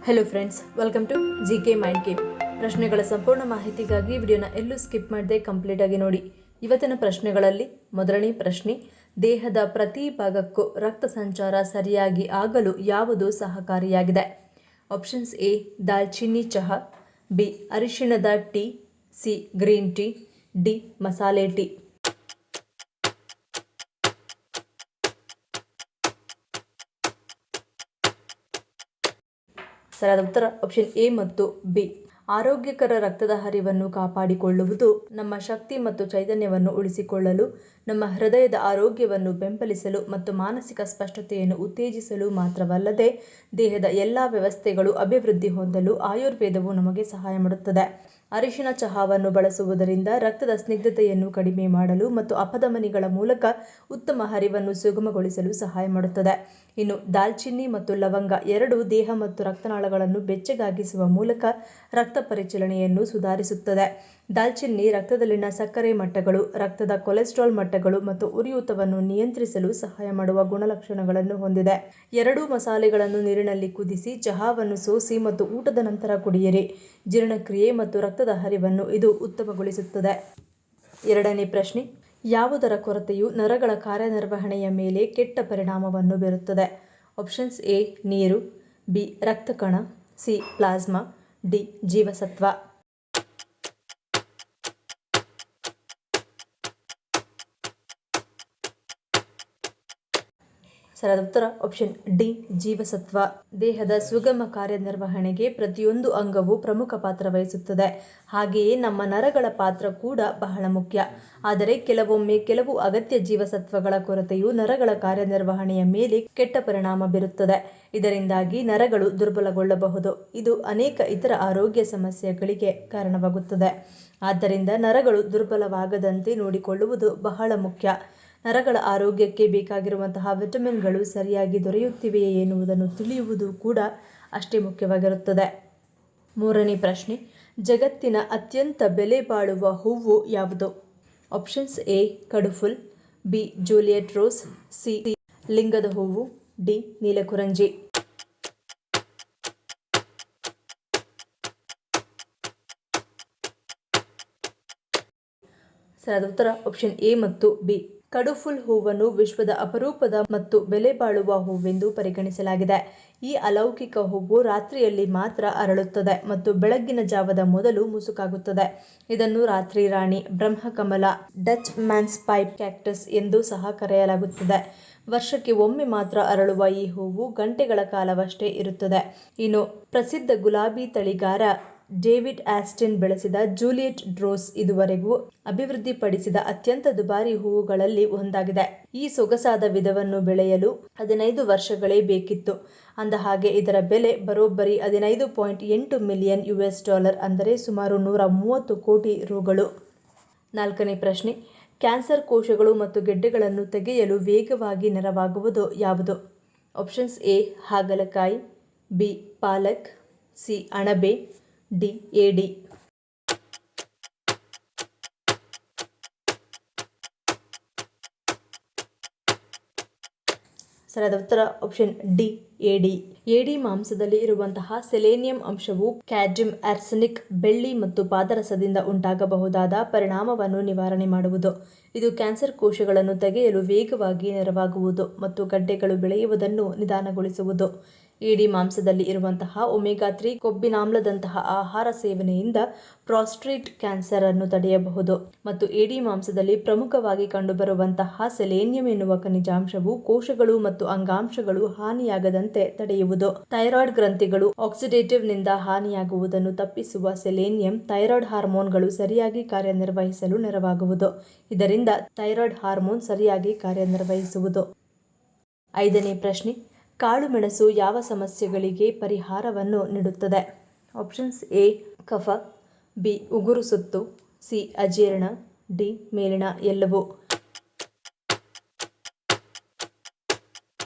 Hello friends, welcome to GK mind game. ಪ್ರಶ್ನೆಗಳ ಸಂಪೂರ್ಣ ಮಾಹಿತಿಗಾಗಿ ವಿಡಿಯೋನ ಎಲ್ಲೂ ಸ್ಕಿಪ್ ಮಾಡದೆ ಕಂಪ್ಲೀಟ್ ಆಗಿ ನೋಡಿ. ಇವತ್ತಿನ ಪ್ರಶ್ನೆಗಳಲ್ಲಿ ಮೊದಲನೇ ಪ್ರಶ್ನೆ, ದೇಹದ ಪ್ರತಿ ಭಾಗಕ್ಕೂ ರಕ್ತ ಸಂಚಾರ ಸರಿಯಾಗಿ ಆಗಲು ಯಾವುದು ಸಹಕಾರಿಯಾಗಿದೆ? ಆಪ್ಷನ್ಸ್ ಎ ದಾಲ್ಚಿನ್ನಿ ಚಹಾ, ಬಿ ಅರಿಶಿಣದ tea, C green tea, D ಮಸಾಲೆ ಟೀ. ಸರಿಯಾದ ಉತ್ತರ ಆಪ್ಷನ್ ಎ ಮತ್ತು ಬಿ. ಆರೋಗ್ಯಕರ ರಕ್ತದ ಹರಿವನ್ನು ಕಾಪಾಡಿಕೊಳ್ಳುವುದು ನಮ್ಮ ಶಕ್ತಿ ಮತ್ತು ಚೈತನ್ಯವನ್ನು ಉಳಿಸಿಕೊಳ್ಳಲು, ನಮ್ಮ ಹೃದಯದ ಆರೋಗ್ಯವನ್ನು ಬೆಂಬಲಿಸಲು ಮತ್ತು ಮಾನಸಿಕ ಸ್ಪಷ್ಟತೆಯನ್ನು ಉತ್ತೇಜಿಸಲು ಮಾತ್ರವಲ್ಲದೆ ದೇಹದ ಎಲ್ಲ ವ್ಯವಸ್ಥೆಗಳು ಅಭಿವೃದ್ಧಿ ಹೊಂದಲು ಆಯುರ್ವೇದವು ನಮಗೆ ಸಹಾಯ ಮಾಡುತ್ತದೆ. ಅರಿಶಿಣ ಚಹಾವನ್ನು ಬಳಸುವುದರಿಂದ ರಕ್ತದ ಸ್ನಿಗ್ಧತೆಯನ್ನು ಕಡಿಮೆ ಮಾಡಲು ಮತ್ತು ಅಪಧಮನಿಗಳ ಮೂಲಕ ಉತ್ತಮ ಹರಿವನ್ನು ಸುಗಮಗೊಳಿಸಲು ಸಹಾಯ ಮಾಡುತ್ತದೆ. ಇನ್ನು ದಾಲ್ಚಿನ್ನಿ ಮತ್ತು ಲವಂಗ ಎರಡೂ ದೇಹ ಮತ್ತು ರಕ್ತನಾಳಗಳನ್ನು ಬೆಚ್ಚಗಾಗಿಸುವ ಮೂಲಕ ರಕ್ತ ಪರಿಚಲನೆಯನ್ನು ಸುಧಾರಿಸುತ್ತದೆ. ದಾಲ್ಚಿನ್ನಿ ರಕ್ತದಲ್ಲಿನ ಸಕ್ಕರೆ ಮಟ್ಟಗಳು, ರಕ್ತದ ಕೊಲೆಸ್ಟ್ರಾಲ್ ಮಟ್ಟಗಳು ಮತ್ತು ಉರಿಯೂತವನ್ನು ನಿಯಂತ್ರಿಸಲು ಸಹಾಯ ಮಾಡುವ ಗುಣಲಕ್ಷಣಗಳನ್ನು ಹೊಂದಿದೆ. ಎರಡೂ ಮಸಾಲೆಗಳನ್ನು ನೀರಿನಲ್ಲಿ ಕುದಿಸಿ ಚಹಾವನ್ನು ಸೋಸಿ ಮತ್ತು ಊಟದ ನಂತರ ಕುಡಿಯಿರಿ. ಜೀರ್ಣಕ್ರಿಯೆ ಮತ್ತು ರಕ್ತದ ಹರಿವನ್ನು ಇದು ಉತ್ತಮಗೊಳಿಸುತ್ತದೆ. ಎರಡನೇ ಪ್ರಶ್ನೆ, ಯಾವುದರ ಕೊರತೆಯು ನರಗಳ ಕಾರ್ಯನಿರ್ವಹಣೆಯ ಮೇಲೆ ಕೆಟ್ಟ ಪರಿಣಾಮವನ್ನು ಬೀರುತ್ತದೆ? ಆಪ್ಷನ್ಸ್ ಎ ನೀರು, ಬಿ ರಕ್ತಕಣ, ಸಿ ಪ್ಲಾಸ್ಮಾ, ಡಿ ಜೀವಸತ್ವ. ಸರಿಯಾದ ಉತ್ತರ ಆಪ್ಷನ್ ಡಿ ಜೀವಸತ್ವ. ದೇಹದ ಸುಗಮ ಕಾರ್ಯನಿರ್ವಹಣೆಗೆ ಪ್ರತಿಯೊಂದು ಅಂಗವು ಪ್ರಮುಖ ಪಾತ್ರ ವಹಿಸುತ್ತದೆ. ಹಾಗೆಯೇ ನಮ್ಮ ನರಗಳ ಪಾತ್ರ ಕೂಡ ಬಹಳ ಮುಖ್ಯ. ಆದರೆ ಕೆಲವೊಮ್ಮೆ ಕೆಲವು ಅಗತ್ಯ ಜೀವಸತ್ವಗಳ ಕೊರತೆಯು ನರಗಳ ಕಾರ್ಯನಿರ್ವಹಣೆಯ ಮೇಲೆ ಕೆಟ್ಟ ಪರಿಣಾಮ ಬೀರುತ್ತದೆ. ಇದರಿಂದಾಗಿ ನರಗಳು ದುರ್ಬಲಗೊಳ್ಳಬಹುದು. ಇದು ಅನೇಕ ಇತರ ಆರೋಗ್ಯ ಸಮಸ್ಯೆಗಳಿಗೆ ಕಾರಣವಾಗುತ್ತದೆ. ಆದ್ದರಿಂದ ನರಗಳು ದುರ್ಬಲವಾಗದಂತೆ ನೋಡಿಕೊಳ್ಳುವುದು ಬಹಳ ಮುಖ್ಯ. ನರಗಳ ಆರೋಗ್ಯಕ್ಕೆ ಬೇಕಾಗಿರುವಂತಹ ವಿಟಮಿನ್ಗಳು ಸರಿಯಾಗಿ ದೊರೆಯುತ್ತಿವೆಯೇ ಎನ್ನುವುದನ್ನು ತಿಳಿಯುವುದು ಕೂಡ ಅಷ್ಟೇ ಮುಖ್ಯವಾಗಿರುತ್ತದೆ. ಮೂರನೇ ಪ್ರಶ್ನೆ, ಜಗತ್ತಿನ ಅತ್ಯಂತ ಬೆಲೆ ಬಾಳುವ ಹೂವು ಯಾವುದು? Options A Kadupul, B Juliet rose, C ಲಿಂಗದ ಹೂವು, ಡಿ ನೀಲಕುರಂಜಿ. ಸರಿಯಾದ ಉತ್ತರ ಆಪ್ಷನ್ ಎ ಮತ್ತು ಬಿ. ಕಡುಫುಲ್ ಹೂವನ್ನು ವಿಶ್ವದ ಅಪರೂಪದ ಮತ್ತು ಬೆಲೆ ಬಾಳುವ ಹೂವೆಂದು ಪರಿಗಣಿಸಲಾಗಿದೆ. ಈ ಅಲೌಕಿಕ ಹೂವು ರಾತ್ರಿಯಲ್ಲಿ ಮಾತ್ರ ಅರಳುತ್ತದೆ ಮತ್ತು ಬೆಳಗ್ಗಿನ ಜಾವದ ಮೊದಲು ಮುಸುಕಾಗುತ್ತದೆ. ಇದನ್ನು ರಾತ್ರಿ ರಾಣಿ, Brahmakamal, Dutch mans pipe cactus ಎಂದು ಸಹ ಕರೆಯಲಾಗುತ್ತದೆ. ವರ್ಷಕ್ಕೆ ಒಮ್ಮೆ ಮಾತ್ರ ಅರಳುವ ಈ ಹೂವು ಗಂಟೆಗಳ ಕಾಲವಷ್ಟೇ ಇರುತ್ತದೆ. ಇನ್ನು ಪ್ರಸಿದ್ಧ ಗುಲಾಬಿ ತಳಿಗಾರ ಡೇವಿಡ್ ಆಸ್ಟಿನ್ ಬೆಳೆಸಿದ ಜೂಲಿಯಟ್ ರೋಸ್ ಇದುವರೆಗೂ ಅಭಿವೃದ್ಧಿಪಡಿಸಿದ ಅತ್ಯಂತ ದುಬಾರಿ ಹೂವುಗಳಲ್ಲಿ ಒಂದಾಗಿದೆ. ಈ ಸೊಗಸಾದ ವಿಧವನ್ನು ಬೆಳೆಯಲು 15 ವರ್ಷಗಳೇ ಬೇಕಿತ್ತು. ಅಂದಹಾಗೆ ಇದರ ಬೆಲೆ ಬರೋಬ್ಬರಿ $15.8 ಮಿಲಿಯನ್ ಅಂದರೆ ಸುಮಾರು 130 ಕೋಟಿ ರುಗಳು. ನಾಲ್ಕನೇ ಪ್ರಶ್ನೆ, ಕ್ಯಾನ್ಸರ್ ಕೋಶಗಳು ಮತ್ತು ಗೆಡ್ಡೆಗಳನ್ನು ತೆಗೆಯಲು ವೇಗವಾಗಿ ನೆರವಾಗುವುದು ಯಾವುದು? ಆಪ್ಷನ್ಸ್ ಎ ಹಾಗಲಕಾಯಿ, ಬಿ ಪಾಲಕ್, ಸಿ ಅಣಬೆ, ಡಿ ಏಡಿ. ಸರಿಯಾದ ಉತ್ತರ ಆಪ್ಷನ್ ಡಿ ಏಡಿ. ಏಡಿ ಮಾಂಸದಲ್ಲಿ ಇರುವಂತಹ ಸೆಲೇನಿಯಂ ಅಂಶವು ಕ್ಯಾಡ್ಮಿಯಂ, ಆರ್ಸೆನಿಕ್, ಬೆಳ್ಳಿ ಮತ್ತು ಪಾದರಸದಿಂದ ಉಂಟಾಗಬಹುದಾದ ಪರಿಣಾಮವನ್ನು ನಿವಾರಣೆ ಮಾಡುವುದು. ಇದು ಕ್ಯಾನ್ಸರ್ ಕೋಶಗಳನ್ನು ತೆಗೆಯಲು ವೇಗವಾಗಿ ನೆರವಾಗುವುದು ಮತ್ತು ಗಡ್ಡೆಗಳು ಬೆಳೆಯುವುದನ್ನು ನಿಧಾನಗೊಳಿಸುವುದು. ಏಡಿ ಮಾಂಸದಲ್ಲಿ ಇರುವಂತಹ ಒಮೆಗಾ 3 ಕೊಬ್ಬಿನಾಮ್ಲದಂತಹ ಆಹಾರ ಸೇವನೆಯಿಂದ ಪ್ರಾಸ್ಟೇಟ್ ಕ್ಯಾನ್ಸರ್ ಅನ್ನು ತಡೆಯಬಹುದು. ಮತ್ತು ಏಡಿ ಮಾಂಸದಲ್ಲಿ ಪ್ರಮುಖವಾಗಿ ಕಂಡುಬರುವಂತಹ ಸೆಲೇನಿಯಂ ಎನ್ನುವ ಖನಿಜಾಂಶವು ಕೋಶಗಳು ಮತ್ತು ಅಂಗಾಂಶಗಳು ಹಾನಿಯಾಗದಂತೆ ತಡೆಯುವುದು. ಥೈರಾಯ್ಡ್ ಗ್ರಂಥಿಗಳು ಆಕ್ಸಿಡೇಟಿವ್ ನಿಂದ ಹಾನಿಯಾಗುವುದನ್ನು ತಪ್ಪಿಸುವ ಸೆಲೇನಿಯಂ ಥೈರಾಯ್ಡ್ ಹಾರ್ಮೋನ್ಗಳು ಸರಿಯಾಗಿ ಕಾರ್ಯನಿರ್ವಹಿಸಲು ನೆರವಾಗುವುದು. ಇದರಿಂದ ಥೈರಾಯ್ಡ್ ಹಾರ್ಮೋನ್ ಸರಿಯಾಗಿ ಕಾರ್ಯನಿರ್ವಹಿಸುವುದು. ಐದನೇ ಪ್ರಶ್ನೆ, ಕಾಳು ಮೆಣಸು ಯಾವ ಸಮಸ್ಯೆಗಳಿಗೆ ಪರಿಹಾರವನ್ನು ನೀಡುತ್ತದೆ? ಆಪ್ಷನ್ಸ್ ಎ ಕಫ, ಬಿ ಉಗುರು ಸುತ್ತು, ಸಿ ಅಜೀರ್ಣ, ಡಿ ಮೇಲಿನ ಎಲ್ಲವೂ.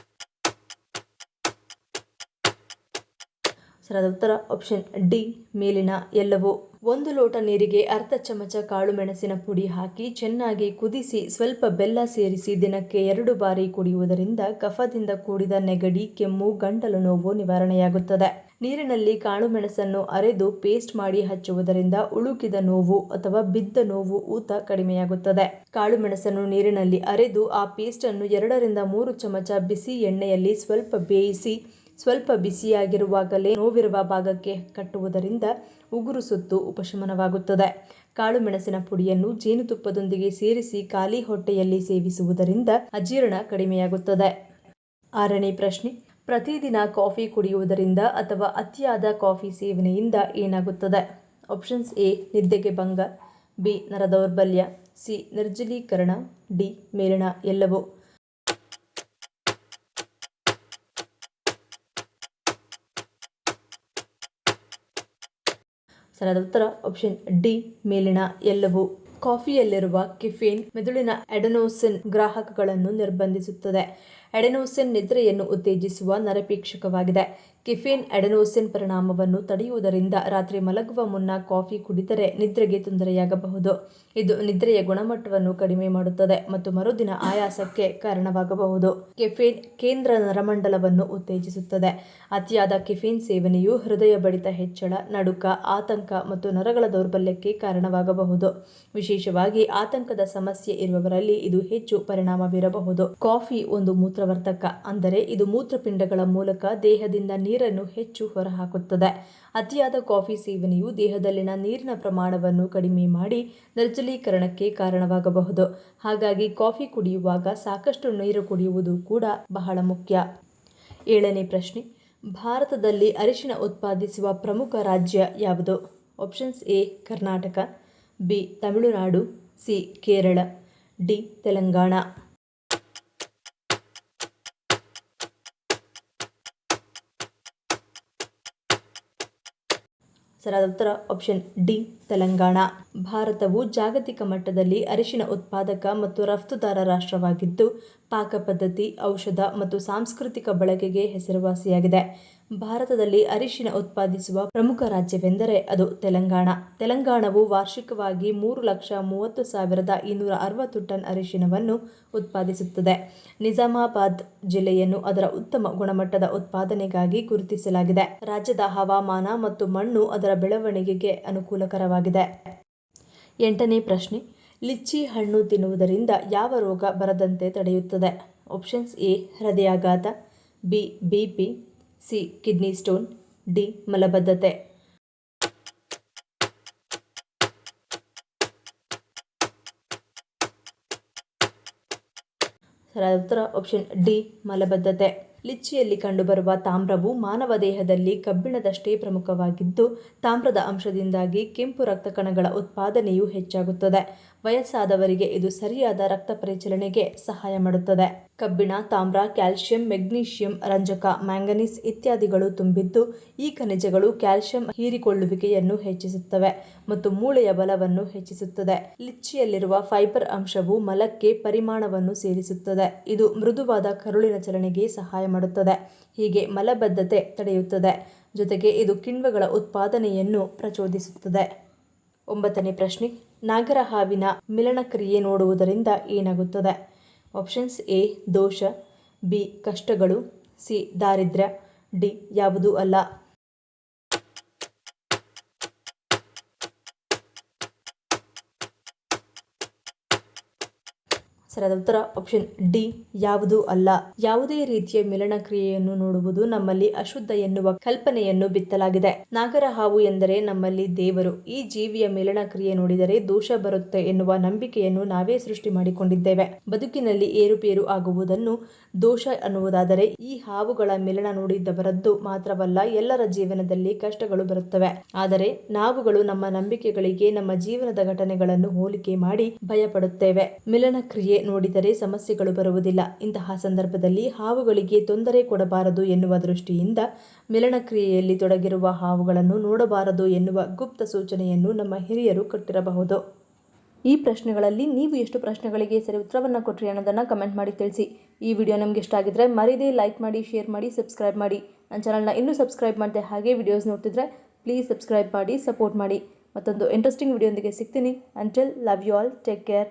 ಸರಿಯಾದ ಉತ್ತರ ಆಪ್ಷನ್ ಡಿ ಮೇಲಿನ ಎಲ್ಲವೂ. 1 ಲೋಟ ನೀರಿಗೆ ಅರ್ಧ ಚಮಚ ಕಾಳು ಮೆಣಸಿನ ಪುಡಿ ಹಾಕಿ ಚೆನ್ನಾಗಿ ಕುದಿಸಿ ಸ್ವಲ್ಪ ಬೆಲ್ಲ ಸೇರಿಸಿ ದಿನಕ್ಕೆ 2 ಬಾರಿ ಕುಡಿಯುವುದರಿಂದ ಕಫದಿಂದ ಕೂಡಿದ ನೆಗಡಿ, ಕೆಮ್ಮು, ಗಂಟಲು ನೋವು ನಿವಾರಣೆಯಾಗುತ್ತದೆ. ನೀರಿನಲ್ಲಿ ಕಾಳು ಮೆಣಸನ್ನು ಅರೆದು ಪೇಸ್ಟ್ ಮಾಡಿ ಹಚ್ಚುವುದರಿಂದ ಉಳುಕಿದ ನೋವು ಅಥವಾ ಬಿದ್ದ ನೋವು, ಊತ ಕಡಿಮೆಯಾಗುತ್ತದೆ. ಕಾಳು ಮೆಣಸನ್ನು ನೀರಿನಲ್ಲಿ ಅರೆದು ಆ ಪೇಸ್ಟ್ ಅನ್ನು 2 ರಿಂದ 3 ಚಮಚ ಬಿಸಿ ಎಣ್ಣೆಯಲ್ಲಿ ಸ್ವಲ್ಪ ಬೇಯಿಸಿ ಸ್ವಲ್ಪ ಬಿಸಿಯಾಗಿರುವಾಗಲೇ ನೋವಿರುವ ಭಾಗಕ್ಕೆ ಕಟ್ಟುವುದರಿಂದ ಉಗುರು ಸುತ್ತು ಉಪಶಮನವಾಗುತ್ತದೆ. ಕಾಳು ಮೆಣಸಿನ ಪುಡಿಯನ್ನು ಜೇನುತುಪ್ಪದೊಂದಿಗೆ ಸೇರಿಸಿ ಖಾಲಿ ಹೊಟ್ಟೆಯಲ್ಲಿ ಸೇವಿಸುವುದರಿಂದ ಅಜೀರ್ಣ ಕಡಿಮೆಯಾಗುತ್ತದೆ. 6ನೇ ಪ್ರಶ್ನೆ, ಪ್ರತಿದಿನ ಕಾಫಿ ಕುಡಿಯುವುದರಿಂದ ಅಥವಾ ಅತಿಯಾದ ಕಾಫಿ ಸೇವನೆಯಿಂದ ಏನಾಗುತ್ತದೆ? ಆಪ್ಷನ್ಸ್ ಎ ನಿದ್ದೆಗೆ ಭಂಗ, ಬಿ ನರದೌರ್ಬಲ್ಯ, ಸಿ ನಿರ್ಜಲೀಕರಣ, ಡಿ ಮೇಲಿನ ಎಲ್ಲವೂ. ಸರಿಯಾದ ಉತ್ತರ ಆಪ್ಷನ್ ಡಿ ಮೇಲಿನ ಎಲ್ಲವೂ. ಕಾಫಿಯಲ್ಲಿರುವ ಕೆಫೀನ್ ಮೆದುಳಿನ ಅಡೆನೋಸಿನ್ ಗ್ರಾಹಕಗಳನ್ನು ನಿರ್ಬಂಧಿಸುತ್ತದೆ. ಅಡೆನೋಸಿನ್ ನಿದ್ರೆಯನ್ನು ಉತ್ತೇಜಿಸುವ ನರಪೇಕ್ಷಕವಾಗಿದೆ. ಕೆಫೀನ್ ಅಡೆನೋಸಿನ್ ಪರಿಣಾಮವನ್ನು ತಡೆಯುವುದರಿಂದ ರಾತ್ರಿ ಮಲಗುವ ಮುನ್ನ ಕಾಫಿ ಕುಡಿದರೆ ನಿದ್ರೆಗೆ ತೊಂದರೆಯಾಗಬಹುದು. ಇದು ನಿದ್ರೆಯ ಗುಣಮಟ್ಟವನ್ನು ಕಡಿಮೆ ಮಾಡುತ್ತದೆ ಮತ್ತು ಮರುದಿನ ಆಯಾಸಕ್ಕೆ ಕಾರಣವಾಗಬಹುದು. ಕೆಫೀನ್ ಕೇಂದ್ರ ನರಮಂಡಲವನ್ನು ಉತ್ತೇಜಿಸುತ್ತದೆ. ಅತಿಯಾದ ಕೆಫೀನ್ ಸೇವನೆಯು ಹೃದಯ ಬಡಿತ ಹೆಚ್ಚಳ, ನಡುಕ, ಆತಂಕ ಮತ್ತು ನರಗಳ ದೌರ್ಬಲ್ಯಕ್ಕೆ ಕಾರಣವಾಗಬಹುದು. ವಿಶೇಷವಾಗಿ ಆತಂಕದ ಸಮಸ್ಯೆ ಇರುವವರಲ್ಲಿ ಇದು ಹೆಚ್ಚು ಪರಿಣಾಮ ಬೀರಬಹುದು. ಕಾಫಿ ಒಂದು ಮೂತ್ರವರ್ಧಕ, ಅಂದರೆ ಇದು ಮೂತ್ರಪಿಂಡಗಳ ಮೂಲಕ ದೇಹದಿಂದ ನೀರನ್ನು ಹೆಚ್ಚು ಹೊರಹಾಕುತ್ತದೆ. ಅತಿಯಾದ ಕಾಫಿ ಸೇವನೆಯು ದೇಹದಲ್ಲಿನ ನೀರಿನ ಪ್ರಮಾಣವನ್ನು ಕಡಿಮೆ ಮಾಡಿ ನಿರ್ಜಲೀಕರಣಕ್ಕೆ ಕಾರಣವಾಗಬಹುದು. ಹಾಗಾಗಿ ಕಾಫಿ ಕುಡಿಯುವಾಗ ಸಾಕಷ್ಟು ನೀರು ಕುಡಿಯುವುದು ಕೂಡ ಬಹಳ ಮುಖ್ಯ. 7ನೇ ಪ್ರಶ್ನೆ, ಭಾರತದಲ್ಲಿ ಅರಿಶಿನ ಉತ್ಪಾದಿಸುವ ಪ್ರಮುಖ ರಾಜ್ಯ ಯಾವುದು? Options A Karnataka, B Tamil Nadu, C Kerala, D Telangana. ಸರಿಯಾದ ಉತ್ತರ ಆಪ್ಷನ್ ಡಿ ತೆಲಂಗಾಣ. ಭಾರತವು ಜಾಗತಿಕ ಮಟ್ಟದಲ್ಲಿ ಅರಿಶಿನ ಉತ್ಪಾದಕ ಮತ್ತು ರಫ್ತುದಾರ ರಾಷ್ಟ್ರವಾಗಿದ್ದು, ಪಾಕ ಪದ್ಧತಿ, ಔಷಧ ಮತ್ತು ಸಾಂಸ್ಕೃತಿಕ ಬಳಕೆಗೆ ಹೆಸರುವಾಸಿಯಾಗಿದೆ. ಭಾರತದಲ್ಲಿ ಅರಿಶಿನ ಉತ್ಪಾದಿಸುವ ಪ್ರಮುಖ ರಾಜ್ಯವೆಂದರೆ ಅದು ತೆಲಂಗಾಣ. ತೆಲಂಗಾಣವು ವಾರ್ಷಿಕವಾಗಿ 3,30,260 ಟನ್ ಅರಿಶಿನವನ್ನು ಉತ್ಪಾದಿಸುತ್ತದೆ. ನಿಜಾಮಾಬಾದ್ ಜಿಲ್ಲೆಯನ್ನು ಅದರ ಉತ್ತಮ ಗುಣಮಟ್ಟದ ಉತ್ಪಾದನೆಗಾಗಿ ಗುರುತಿಸಲಾಗಿದೆ. ರಾಜ್ಯದ ಹವಾಮಾನ ಮತ್ತು ಮಣ್ಣು ಅದರ ಬೆಳವಣಿಗೆಗೆ ಅನುಕೂಲಕರವಾಗಿದೆ. 8ನೇ ಪ್ರಶ್ನೆ, ಲಿಚ್ಚಿ ಹಣ್ಣು ತಿನ್ನುವುದರಿಂದ ಯಾವ ರೋಗ ಬರದಂತೆ ತಡೆಯುತ್ತದೆ? ಆಪ್ಷನ್ಸ್ ಎ ಹೃದಯಾಘಾತ, B BP, C kidney stone, D ಮಲಬದ್ಧತೆ. ಸರಿಯಾದ ಉತ್ತರ ಆಪ್ಷನ್ ಡಿ ಮಲಬದ್ಧತೆ. ಲಿಚ್ಚಿಯಲ್ಲಿ ಕಂಡುಬರುವ ತಾಮ್ರವು ಮಾನವ ದೇಹದಲ್ಲಿ ಕಬ್ಬಿಣದಷ್ಟೇ ಪ್ರಮುಖವಾಗಿದ್ದು, ತಾಮ್ರದ ಅಂಶದಿಂದಾಗಿ ಕೆಂಪು ರಕ್ತ ಕಣಗಳ ಉತ್ಪಾದನೆಯು ಹೆಚ್ಚಾಗುತ್ತದೆ. ವಯಸ್ಸಾದವರಿಗೆ ಇದು ಸರಿಯಾದ ರಕ್ತ ಪರಿಚಲನೆಗೆ ಸಹಾಯ ಮಾಡುತ್ತದೆ. ಕಬ್ಬಿಣ, ತಾಮ್ರ, ಕ್ಯಾಲ್ಸಿಯಂ, ಮೆಗ್ನೀಷಿಯಂ, ರಂಜಕ, ಮ್ಯಾಂಗನೀಸ್ ಇತ್ಯಾದಿಗಳು ತುಂಬಿದ್ದು, ಈ ಖನಿಜಗಳು ಕ್ಯಾಲ್ಸಿಯಂ ಹೀರಿಕೊಳ್ಳುವಿಕೆಯನ್ನು ಹೆಚ್ಚಿಸುತ್ತವೆ ಮತ್ತು ಮೂಳೆಯ ಬಲವನ್ನು ಹೆಚ್ಚಿಸುತ್ತದೆ. ಲಿಚ್ಚಿಯಲ್ಲಿರುವ ಫೈಬರ್ ಅಂಶವು ಮಲಕ್ಕೆ ಪರಿಮಾಣವನ್ನು ಸೇರಿಸುತ್ತದೆ. ಇದು ಮೃದುವಾದ ಕರುಳಿನ ಚಲನೆಗೆ ಸಹಾಯ ಮಾಡುತ್ತದೆ. ಹೀಗೆ ಮಲಬದ್ಧತೆ ತಡೆಯುತ್ತದೆ. ಜೊತೆಗೆ ಇದು ಕಿಣ್ವಗಳ ಉತ್ಪಾದನೆಯನ್ನು ಪ್ರಚೋದಿಸುತ್ತದೆ. 9ನೇ ಪ್ರಶ್ನೆ, ನಾಗರಹಾವಿನ ಮಿಲನಕ್ರಿಯೆ ನೋಡುವುದರಿಂದ ಏನಾಗುತ್ತದೆ? ಆಪ್ಷನ್ಸ್ ಎ ದೋಷ, ಬಿ ಕಷ್ಟಗಳು, ಸಿ ದಾರಿದ್ರ್ಯ, ಡಿ ಯಾವುದೂ ಅಲ್ಲ. ಸರಿಯಾದ ಉತ್ತರ ಆಪ್ಷನ್ ಡಿ ಯಾವುದೂ ಅಲ್ಲ. ಯಾವುದೇ ರೀತಿಯ ಮಿಲನ ಕ್ರಿಯೆಯನ್ನು ನೋಡುವುದು ನಮ್ಮಲ್ಲಿ ಅಶುದ್ಧ ಎನ್ನುವ ಕಲ್ಪನೆಯನ್ನು ಬಿತ್ತಲಾಗಿದೆ. ನಾಗರಹಾವು ಎಂದರೆ ನಮ್ಮಲ್ಲಿ ದೇವರು. ಈ ಜೀವಿಯ ಮಿಲನ ಕ್ರಿಯೆ ನೋಡಿದರೆ ದೋಷ ಬರುತ್ತೆ ಎನ್ನುವ ನಂಬಿಕೆಯನ್ನು ನಾವೇ ಸೃಷ್ಟಿ ಮಾಡಿಕೊಂಡಿದ್ದೇವೆ. ಬದುಕಿನಲ್ಲಿ ಏರುಪೇರು ಆಗುವುದನ್ನು ದೋಷ ಅನ್ನುವುದಾದರೆ, ಈ ಹಾವುಗಳ ಮಿಲನ ನೋಡಿದವರದ್ದು ಮಾತ್ರವಲ್ಲ, ಎಲ್ಲರ ಜೀವನದಲ್ಲಿ ಕಷ್ಟಗಳು ಬರುತ್ತವೆ. ಆದರೆ ನಾವುಗಳು ನಮ್ಮ ನಂಬಿಕೆಗಳಿಗೆ ನಮ್ಮ ಜೀವನದ ಘಟನೆಗಳನ್ನು ಹೋಲಿಕೆ ಮಾಡಿ ಭಯಪಡುತ್ತೇವೆ. ಮಿಲನ ಕ್ರಿಯೆ ನೋಡಿದರೆ ಸಮಸ್ಯೆಗಳು ಬರುವುದಿಲ್ಲ. ಇಂತಹ ಸಂದರ್ಭದಲ್ಲಿ ಹಾವುಗಳಿಗೆ ತೊಂದರೆ ಕೊಡಬಾರದು ಎನ್ನುವ ದೃಷ್ಟಿಯಿಂದ ಮಿಲನ ಕ್ರಿಯೆಯಲ್ಲಿ ತೊಡಗಿರುವ ಹಾವುಗಳನ್ನು ನೋಡಬಾರದು ಎನ್ನುವ ಗುಪ್ತ ಸೂಚನೆಯನ್ನು ನಮ್ಮ ಹಿರಿಯರು ಕೊಟ್ಟಿರಬಹುದು. ಈ ಪ್ರಶ್ನೆಗಳಲ್ಲಿ ನೀವು ಎಷ್ಟು ಪ್ರಶ್ನೆಗಳಿಗೆ ಸರಿ ಉತ್ತರವನ್ನು ಕೊಟ್ಟರಿ ಅನ್ನೋದನ್ನು ಕಮೆಂಟ್ ಮಾಡಿ ತಿಳಿಸಿ. ಈ ವಿಡಿಯೋ ನಿಮಗೆ ಇಷ್ಟ ಆಗಿದ್ರೆ ಮರೀದೇ ಲೈಕ್ ಮಾಡಿ, ಶೇರ್ ಮಾಡಿ, ಸಬ್ಸ್ಕ್ರೈಬ್ ಮಾಡಿ. ನನ್ನ ಚಾನಲ್ನ ಇನ್ನೂ ಸಬ್ಸ್ಕ್ರೈಬ್ ಮಾಡಿದೆ ಹಾಗೆ ವಿಡಿಯೋಸ್ ನೋಡ್ತಿದ್ರೆ ಪ್ಲೀಸ್ ಸಬ್ಸ್ಕ್ರೈಬ್ ಮಾಡಿ, ಸಪೋರ್ಟ್ ಮಾಡಿ. ಮತ್ತೊಂದು ಇಂಟ್ರೆಸ್ಟಿಂಗ್ ವಿಡಿಯೋದೊಂದಿಗೆ ಸಿಗ್ತೀನಿ. Until love you all, take care.